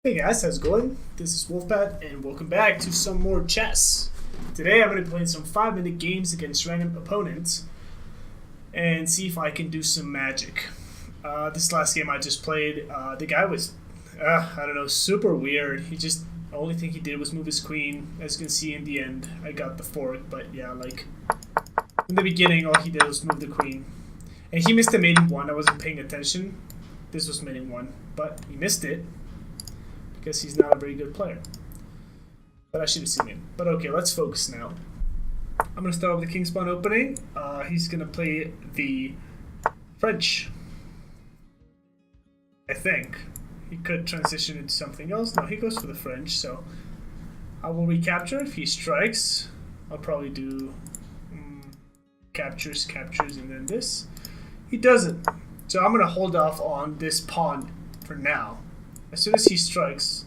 Hey guys, how's it going? This is WolfPad, and welcome back to some more chess. Today I'm going to be playing some 5-minute games against random opponents and see if I can do some magic. This last game I just played, the guy was, I don't know, super weird. The only thing he did was move his queen. As you can see in the end, I got the fork, but yeah, like, in the beginning all he did was move the queen. And he missed the mating one, I wasn't paying attention. This was mating one, but he missed it. Because he's not a very good player. But I should have seen him. But okay, let's focus now. I'm going to start with the King's Pawn opening. He's going to play the French. I think. He could transition into something else. No, he goes for the French, so I will recapture. If he strikes, I'll probably do captures, and then this. He doesn't. So I'm going to hold off on this pawn for now. As soon as he strikes...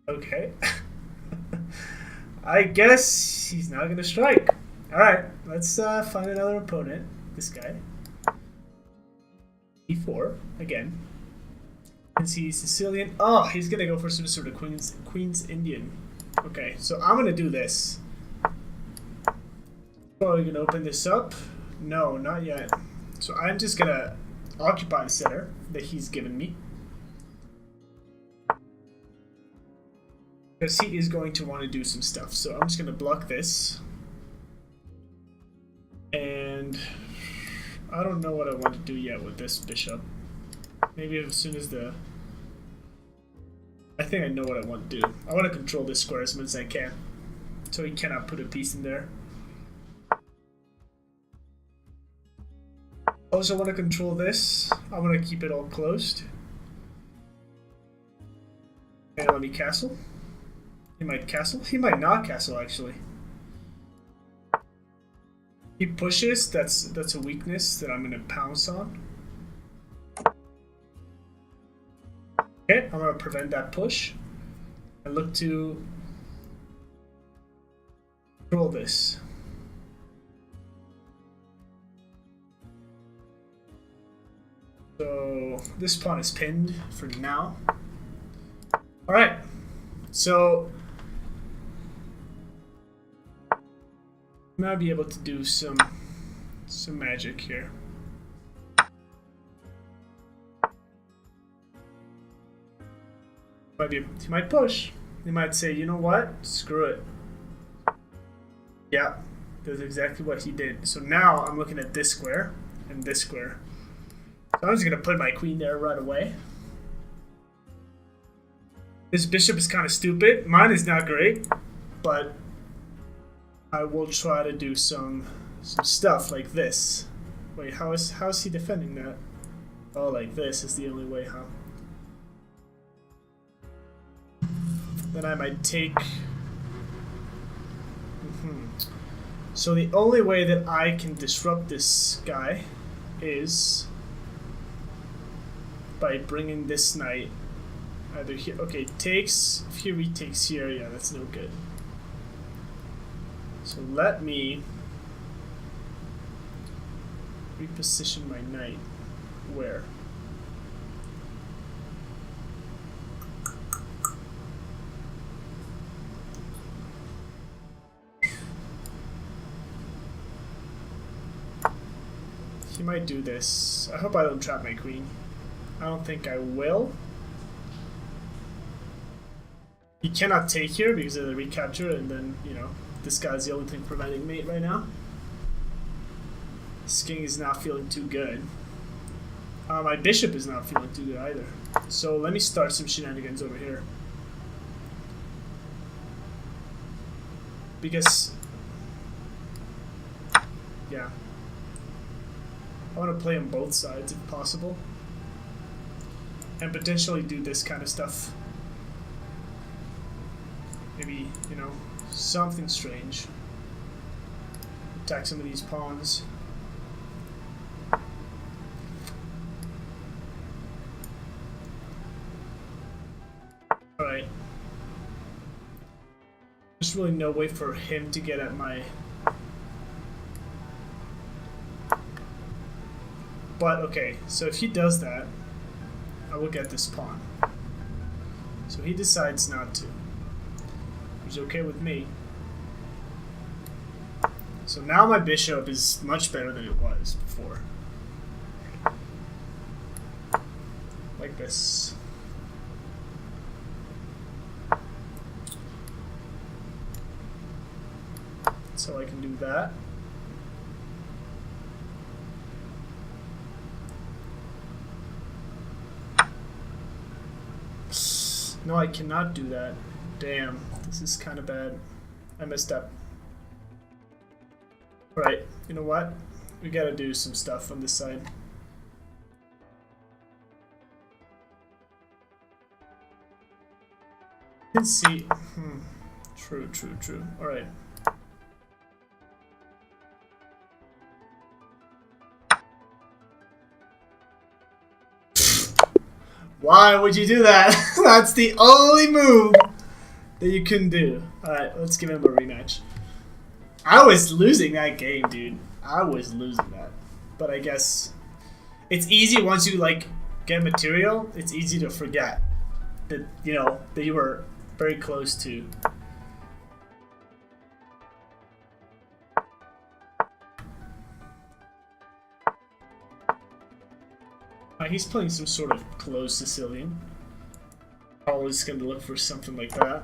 Okay. I guess he's not going to strike. Alright, let's find another opponent. This guy. E4, again. And he's Sicilian. Oh, he's going to go for some sort of Queen's Indian. Okay, so I'm going to do this. Probably going to open this up. No, not yet. So I'm just going to occupy the center that he's given me. Because he is going to want to do some stuff. So I'm just going to block this. And I don't know what I want to do yet with this bishop. Maybe as soon as the... I think I know what I want to do. I want to control this square as much as I can. So he cannot put a piece in there. Also want to control this. I want to keep it all closed. And let me castle. He might castle. He might not castle, actually. He pushes. That's a weakness that I'm going to pounce on. Okay, I'm going to prevent that push. And look to control this. So this pawn is pinned for now. Alright, so might be able to do some magic here. He might push. He might say, you know what? Screw it. Yeah, that's exactly what he did. So now I'm looking at this square and this square. So I'm just gonna put my queen there right away. This bishop is kind of stupid. Mine is not great, but I will try to do some stuff like this. Wait, how is he defending that? Oh, like this is the only way, huh? Then I might take... So the only way that I can disrupt this guy is by bringing this knight either here. Okay, takes. If he retakes here, yeah, that's no good. So let me reposition my knight. Where? He might do this. I hope I don't trap my queen. I don't think I will. He cannot take here because of the recapture, and then, you know, this guy's the only thing preventing mate right now. This king is not feeling too good. My bishop is not feeling too good either. So let me start some shenanigans over here. Because, yeah, I want to play on both sides if possible. And potentially do this kind of stuff. Maybe, you know, something strange. Attack some of these pawns. Alright. There's really no way for him to get at my... But, okay, so if he does that, I will get this pawn. So he decides not to, which is okay with me. So now my bishop is much better than it was before. Like this. So I can do that. No, I cannot do that. Damn, this is kind of bad. I messed up. Right, you know what? We gotta do some stuff on this side. You can see. True. Alright. Why would you do that? That's the only move that you can do. Alright, let's give him a rematch. I was losing that game, dude. I was losing that. But I guess it's easy once you like get material, it's easy to forget that, you know, that you were very close to. He's playing some sort of closed Sicilian. Always gonna look for something like that.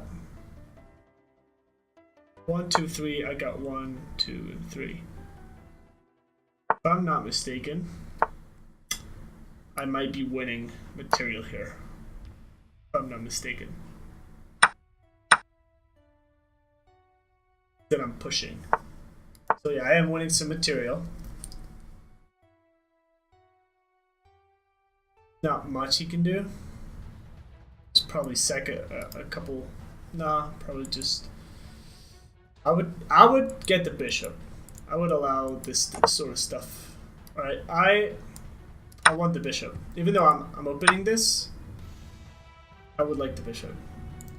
1, 2, 3. I got 1, 2, and 3. If I'm not mistaken, I might be winning material here. If I'm not mistaken. Then I'm pushing. So yeah, I am winning some material. Not much he can do. It's probably a couple. Nah, probably just. I would get the bishop. I would allow this sort of stuff. All right, I want the bishop. Even though I'm opening this, I would like the bishop.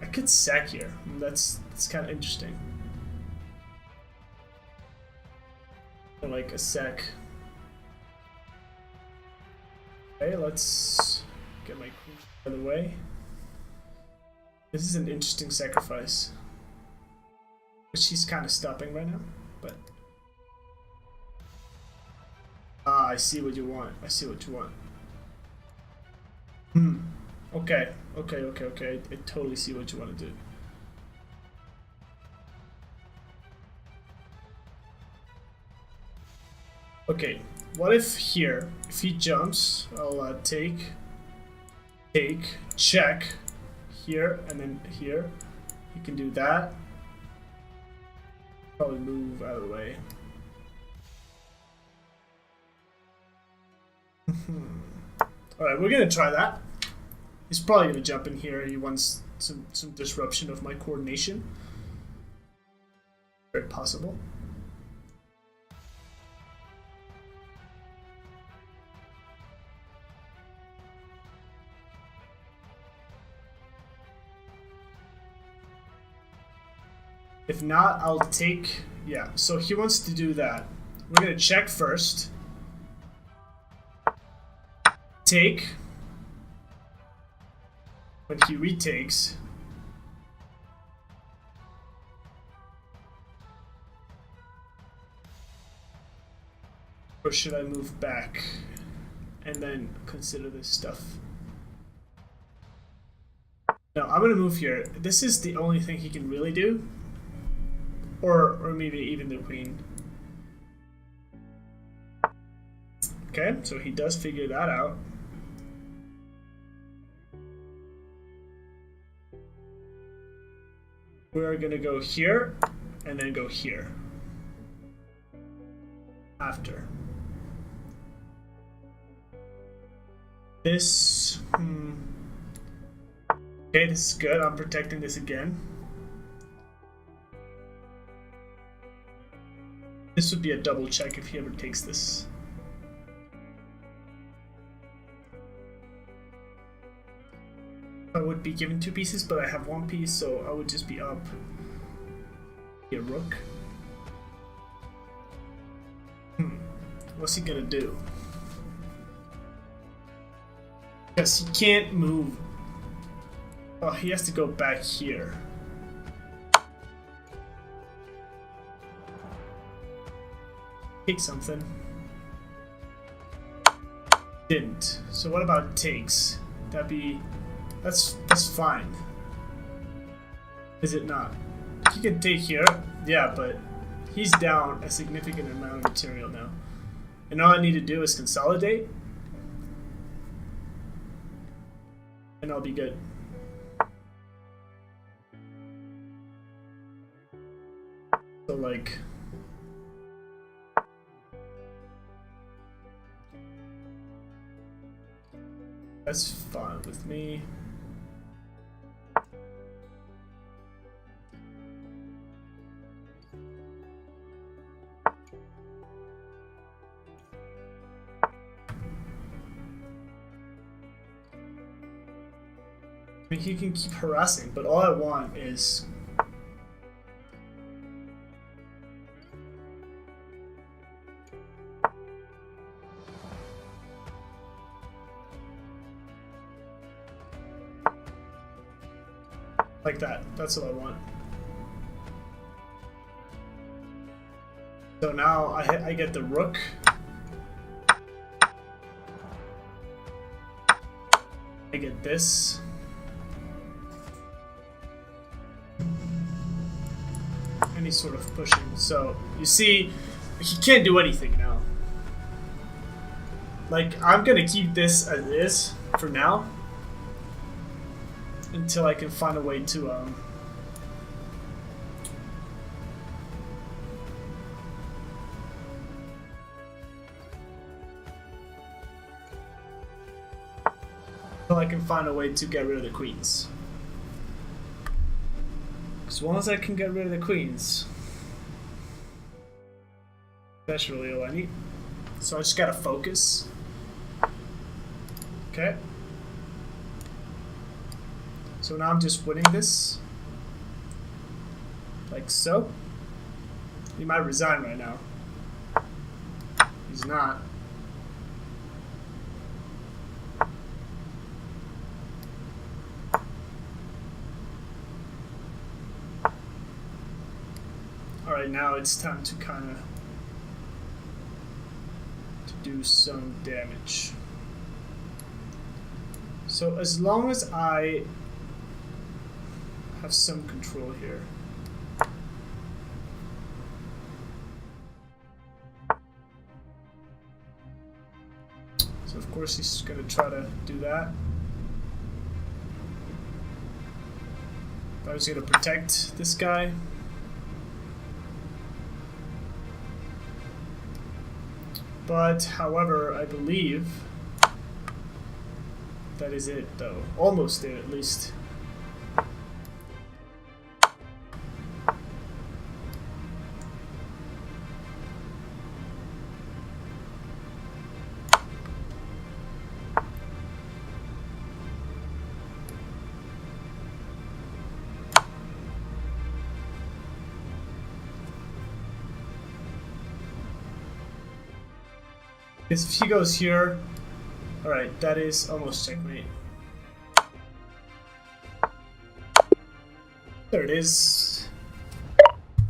I could sack here. That's kind of interesting. I like a sack. Okay, let's get my queen out of the way. This is an interesting sacrifice. But she's kind of stopping right now, but... Ah, I see what you want. I see what you want. Okay. I totally see what you want to do. Okay, what if here, if he jumps, I'll take, check, here, and then here. You can do that. Probably move out of the way. Alright, we're gonna try that. He's probably gonna jump in here. He wants some disruption of my coordination. Very possible. If not, I'll take... Yeah, so he wants to do that. We're going to check first. Take. When he retakes. Or should I move back and then consider this stuff? No, I'm going to move here. This is the only thing he can really do. Or maybe even the queen. Okay, so he does figure that out. We're gonna go here, and then go here. After. This... Okay, this is good. I'm protecting this again. This would be a double check if he ever takes this. I would be given 2 pieces, but I have 1 piece, so I would just be up. Be a rook. What's he gonna do? Because he can't move. Oh, he has to go back here. Take something. Didn't. So what about takes? That's fine. Is it not? He can take here. Yeah, but he's down a significant amount of material now. And all I need to do is consolidate. And I'll be good. So like... That's fine with me. I mean, he can keep harassing, but all I want is... like that. That's what I want. So now I get the rook. I get this. And he's sort of pushing. So you see, he can't do anything now. Like, I'm gonna keep this as is for now. Until I can find a way to get rid of the queens. As long as I can get rid of the queens, that's really all I need. So I just gotta focus. Okay. So now I'm just winning this, like so. He might resign right now. He's not. Alright, now it's time to kind of do some damage. So as long as I have some control here. So of course he's gonna try to do that. I was gonna protect this guy. But however, I believe that is it though. Almost there at least. If he goes here, alright, that is almost checkmate. There it is.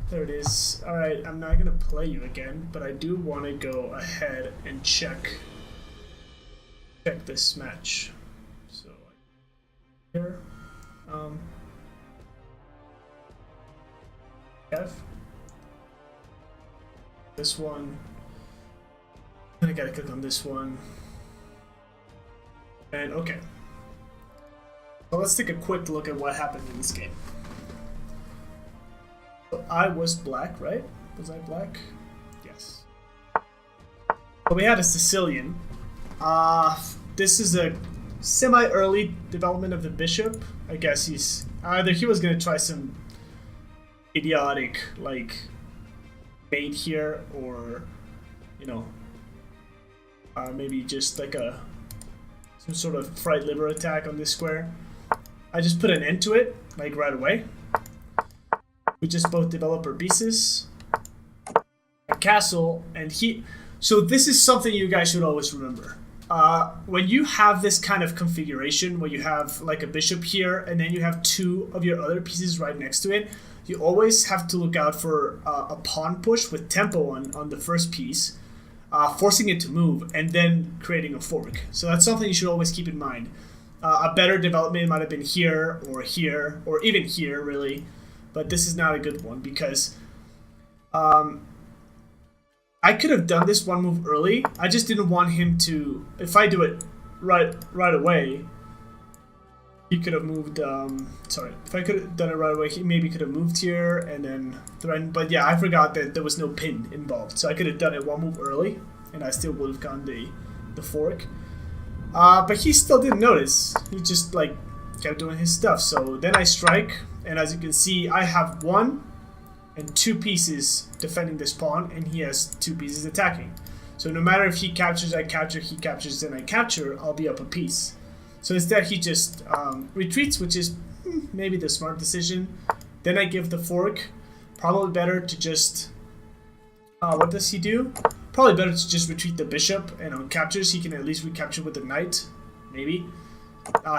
There it is. Alright, I'm not gonna play you again, but I do want to go ahead and check this match. So here, F. This one. I gotta click on this one. And okay. So let's take a quick look at what happened in this game. So I was black, right? Was I black? Yes. But we had a Sicilian. This is a semi-early development of the bishop. I guess he's either he was gonna try some idiotic like bait here, or you know, maybe just like some sort of fright liver attack on this square. I just put an end to it, like right away. We just both develop our pieces, a castle, and he. So this is something you guys should always remember. when you have this kind of configuration where you have like a bishop here and then you have two of your other pieces right next to it, you always have to look out for a pawn push with tempo on the first piece, forcing it to move and then creating a fork. So that's something you should always keep in mind. A better development might have been here, or even here, really. But this is not a good one because I could have done this one move early. I just didn't want him to... If I do it right away, he could have moved... sorry. If I could have done it right away, he maybe could have moved here and then threatened. But yeah, I forgot that there was no pin involved. So I could have done it one move early, and I still would have gotten the fork. But he still didn't notice. He just like kept doing his stuff. So then I strike, and as you can see, I have 1 and 2 pieces defending this pawn, and he has 2 pieces attacking. So no matter if he captures, I capture, he captures, then I capture, I'll be up a piece. So instead he just retreats, which is maybe the smart decision. Then I give the fork. Probably better to just... what does he do? Probably better to just retreat the bishop, and on captures he can at least recapture with the knight, maybe.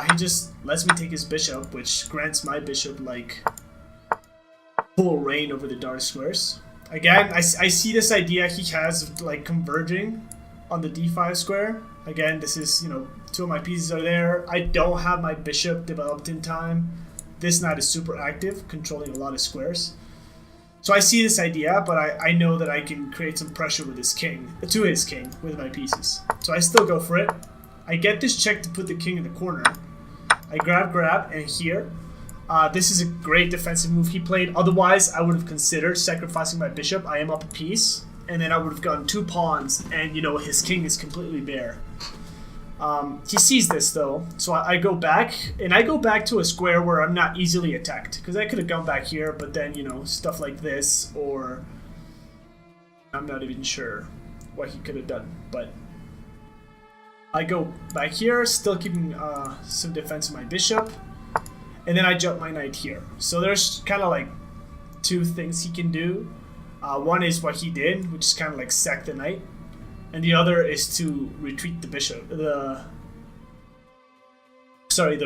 He just lets me take his bishop, which grants my bishop like full reign over the dark squares. Again, I see this idea he has of like converging on the d5 square. Again, this is, you know, 2 of my pieces are there. I don't have my bishop developed in time. This knight is super active, controlling a lot of squares. So I see this idea, but I know that I can create some pressure with his king, to his king, with my pieces. So I still go for it. I get this check to put the king in the corner. I grab, and here. This is a great defensive move he played. Otherwise, I would have considered sacrificing my bishop. I am up a piece, and then I would have gotten 2 pawns, and you know, his king is completely bare. He sees this though, so I go back, and I go back to a square where I'm not easily attacked, because I could have gone back here, but then, you know, stuff like this, or I'm not even sure what he could have done, but I go back here, still keeping some defense of my bishop, and then I jump my knight here. So there's kind of like 2 things he can do. One is what he did, which is kind of like sack the knight. And the other is to retreat the bishop, the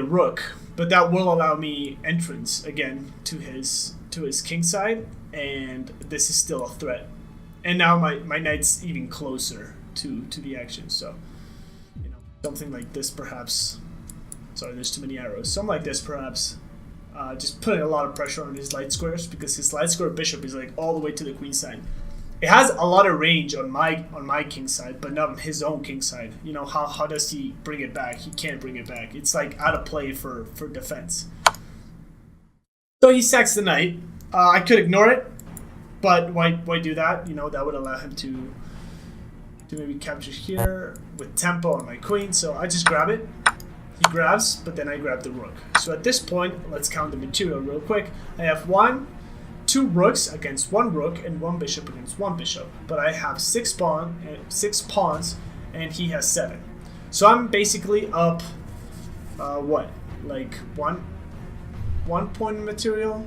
rook. But that will allow me entrance again to his king side, and this is still a threat. And now my knight's even closer to the action. So, you know, something like this perhaps. Sorry, there's too many arrows. Something like this perhaps. Just putting a lot of pressure on his light squares, because his light square bishop is like all the way to the queen side. It has a lot of range on my king side, but not on his own king side. You know, how does he bring it back? He can't bring it back. It's like out of play for defense. So he sacks the knight. I could ignore it, but why do that? You know, that would allow him to maybe capture here with tempo on my queen. So I just grab it. He grabs, but then I grab the rook. So at this point, let's count the material real quick. I have 2 rooks against 1 rook and 1 bishop against 1 bishop, but I have 6 pawns, and he has 7. So I'm basically up, what, like one point in material?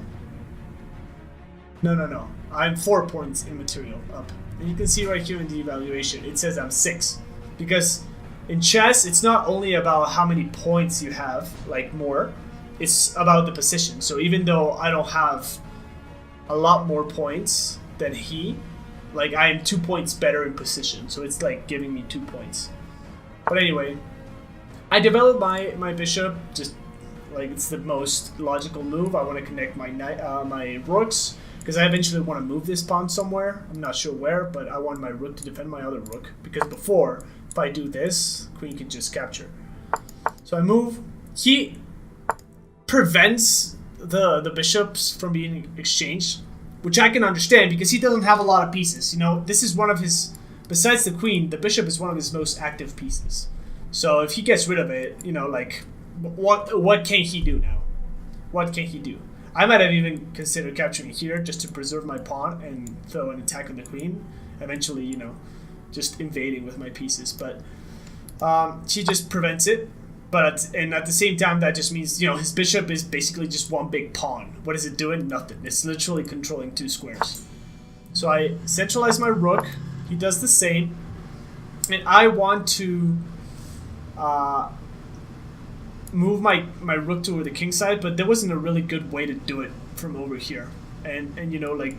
No. I'm 4 points in material up, and you can see right here in the evaluation it says I'm 6, because in chess it's not only about how many points you have, like more, it's about the position. So even though I don't have a lot more points than he, like I am 2 points better in position, so it's like giving me 2 points. But anyway, I developed my bishop, just like it's the most logical move. I want to connect my my rooks, because I eventually want to move this pawn somewhere. I'm not sure where, but I want my rook to defend my other rook, because before, if I do this, queen can just capture. So I move. He prevents the bishops from being exchanged, which I can understand, because he doesn't have a lot of pieces. You know, this is one of his, besides the queen, the bishop is one of his most active pieces. So if he gets rid of it, you know, like, what can he do now? What can he do? I might have even considered capturing here just to preserve my pawn and throw an attack on the queen. Eventually, you know, just invading with my pieces. But he just prevents it. But at the same time, that just means, you know, his bishop is basically just one big pawn. What is it doing? Nothing. It's literally controlling 2 squares. So I centralize my rook. He does the same. And I want to move my rook to the king side, but there wasn't a really good way to do it from over here. And you know, like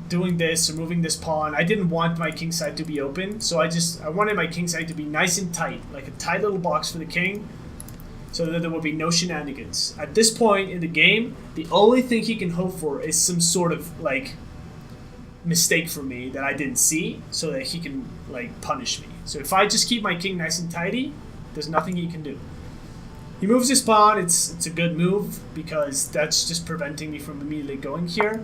doing this or moving this pawn, I didn't want my king side to be open, so I wanted my king side to be nice and tight, like a tight little box for the king, so that there would be no shenanigans. At this point in the game, the only thing he can hope for is some sort of like mistake for me that I didn't see, so that he can like punish me. So if I just keep my king nice and tidy, there's nothing he can do. He moves his pawn. It's a good move because that's just preventing me from immediately going here.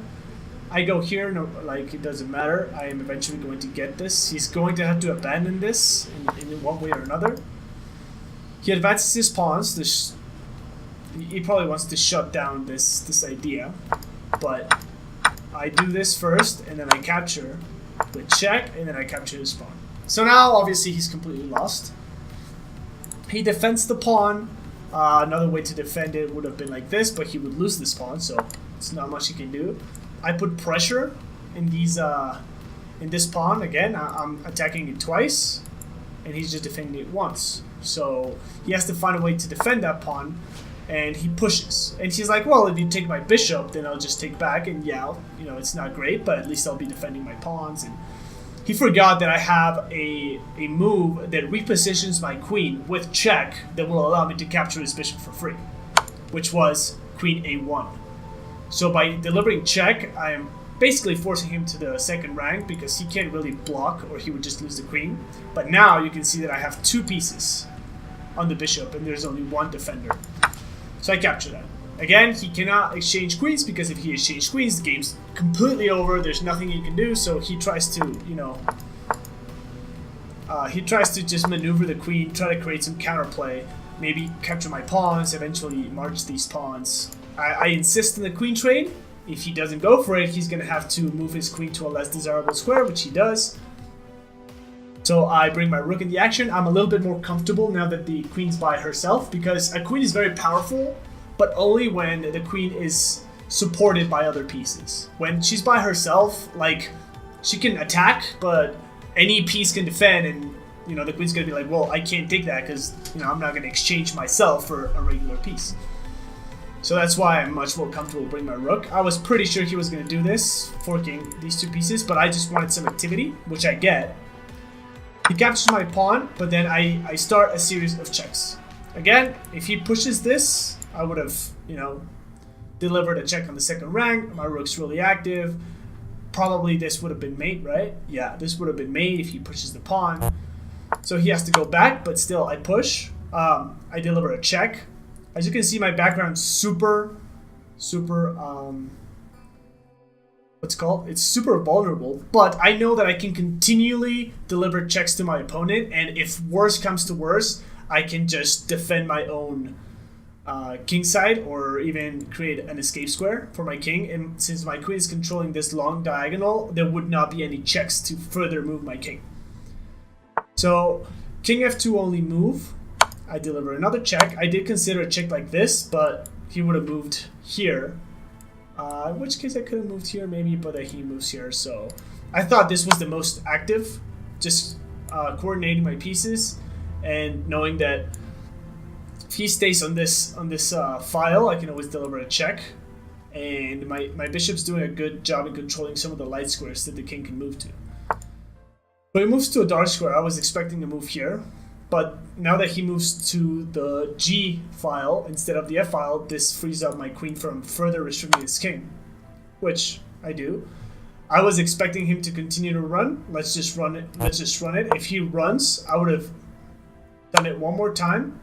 I go here, no, like it doesn't matter. I am eventually going to get this. He's going to have to abandon this in one way or another. He advances his pawns. He probably wants to shut down this idea, but I do this first, and then I capture with check, and then I capture his pawn. So now, obviously, he's completely lost. He defends the pawn. Another way to defend it would have been like this, but he would lose this pawn, so it's not much he can do. I put pressure in this pawn. Again, I'm attacking it twice, and he's just defending it once. So he has to find a way to defend that pawn, and he pushes. And he's like, well, if you take my bishop, then I'll just take back, and yeah, you know, it's not great, but at least I'll be defending my pawns. And he forgot that I have a move that repositions my queen with check that will allow me to capture his bishop for free, which was queen a1. So by delivering check, I am basically forcing him to the second rank because he can't really block or he would just lose the queen. But now you can see that I have two pieces on the bishop and there's only one defender. So I capture that. Again, he cannot exchange queens because if he exchanges queens, the game's completely over. There's nothing he can do, so he tries to, you know, he tries to just maneuver the queen, try to create some counterplay, maybe capture my pawns, eventually march these pawns. I insist on the queen trade. If he doesn't go for it, he's going to have to move his queen to a less desirable square, which he does. So I bring my rook in the action. I'm a little bit more comfortable now that the queen's by herself, because a queen is very powerful, but only when the queen is supported by other pieces. When she's by herself, like, she can attack, but any piece can defend, and, you know, the queen's going to be like, well, I can't take that because, you know, I'm not going to exchange myself for a regular piece. So that's why I'm much more comfortable bringing my rook. I was pretty sure he was going to do this, forking these two pieces, but I just wanted some activity, which I get. He captures my pawn, but then I start a series of checks. Again, if he pushes this, I would have, you know, delivered a check on the second rank. My rook's really active. Probably this would have been mate, right? Yeah, this would have been mate if he pushes the pawn. So he has to go back, but still I push. I deliver a check. As you can see, my background's super, what's it called? It's super vulnerable, but I know that I can continually deliver checks to my opponent, and if worse comes to worse, I can just defend my own king side or even create an escape square for my king. And since my queen is controlling this long diagonal, there would not be any checks to further move my king. So king f2 only move. I deliver another check. I did consider a check like this, but he would have moved here. In which case I could have moved here maybe, but he moves here. So I thought this was the most active, just coordinating my pieces and knowing that if he stays on this file, I can always deliver a check. And my bishop's doing a good job in controlling some of the light squares that the king can move to. So he moves to a dark square. I was expecting to move here. But now that he moves to the G file instead of the F file, this frees up my queen from further restricting his king, which I do. I was expecting him to continue to run. Let's just run it. If he runs, I would have done it one more time.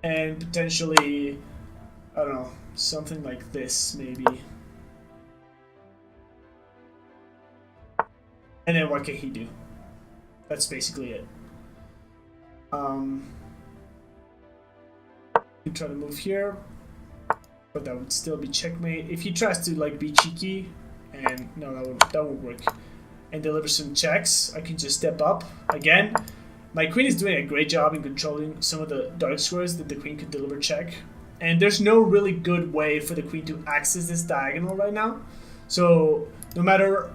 And potentially, I don't know, something like this maybe. And then what can he do? That's basically it. You try to move here, but that would still be checkmate. If he tries to like be cheeky, and no, that won't work, and deliver some checks, I can just step up again. My queen is doing a great job in controlling some of the dark squares that the queen could deliver check, and there's no really good way for the queen to access this diagonal right now. So no matter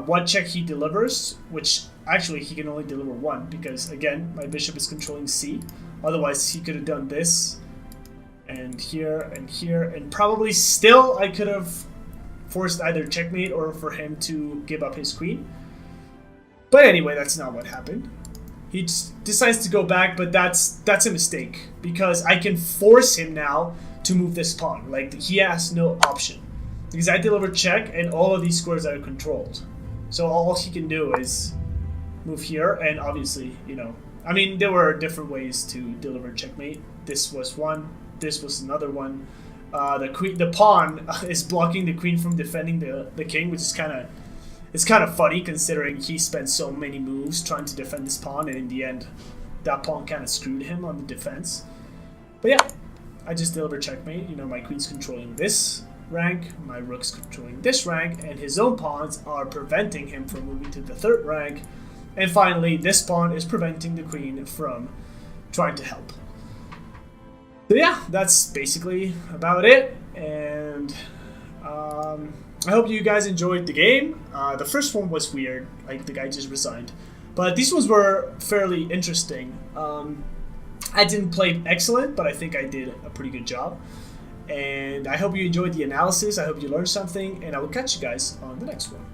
what check he delivers, which Actually, he can only deliver one because, again, my bishop is controlling c. Otherwise, he could have done this and here, and probably still I could have forced either checkmate or for him to give up his queen. But anyway, that's not what happened. He decides to go back, but that's a mistake because I can force him now to move this pawn. Like, he has no option because I deliver check and all of these squares are controlled. So all he can do is move here, and obviously, you know, I mean, there were different ways to deliver checkmate. This was one, this was another one. The pawn is blocking the queen from defending the king, which is it's kind of funny considering he spent so many moves trying to defend this pawn, and in the end, that pawn kind of screwed him on the defense. But yeah, I just delivered checkmate. You know, my queen's controlling this rank, my rook's controlling this rank, and his own pawns are preventing him from moving to the third rank. And finally, this pawn is preventing the queen from trying to help. So yeah, that's basically about it. And I hope you guys enjoyed the game. The first one was weird, like the guy just resigned. But these ones were fairly interesting. I didn't play excellent, but I think I did a pretty good job. And I hope you enjoyed the analysis. I hope you learned something, and I will catch you guys on the next one.